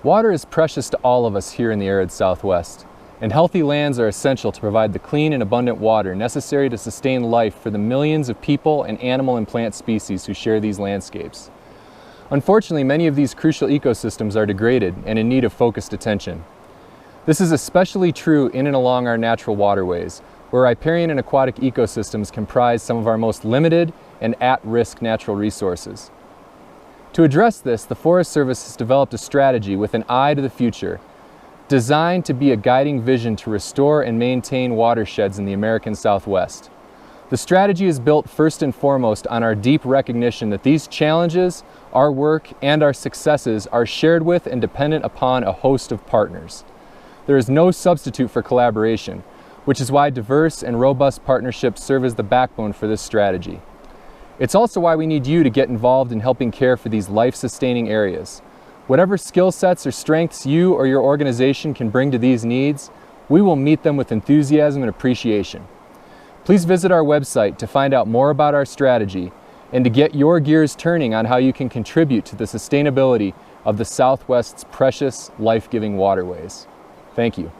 Water is precious to all of us here in the arid Southwest, and healthy lands are essential to provide the clean and abundant water necessary to sustain life for the millions of people and animal and plant species who share these landscapes. Unfortunately, many of these crucial ecosystems are degraded and in need of focused attention. This is especially true in and along our natural waterways, where riparian and aquatic ecosystems comprise some of our most limited and at-risk natural resources. To address this, the Forest Service has developed a strategy with an eye to the future, designed to be a guiding vision to restore and maintain watersheds in the American Southwest. The strategy is built first and foremost on our deep recognition that these challenges, our work, and our successes are shared with and dependent upon a host of partners. There is no substitute for collaboration, which is why diverse and robust partnerships serve as the backbone for this strategy. It's also why we need you to get involved in helping care for these life-sustaining areas. Whatever skill sets or strengths you or your organization can bring to these needs, we will meet them with enthusiasm and appreciation. Please visit our website to find out more about our strategy and to get your gears turning on how you can contribute to the sustainability of the Southwest's precious, life-giving waterways. Thank you.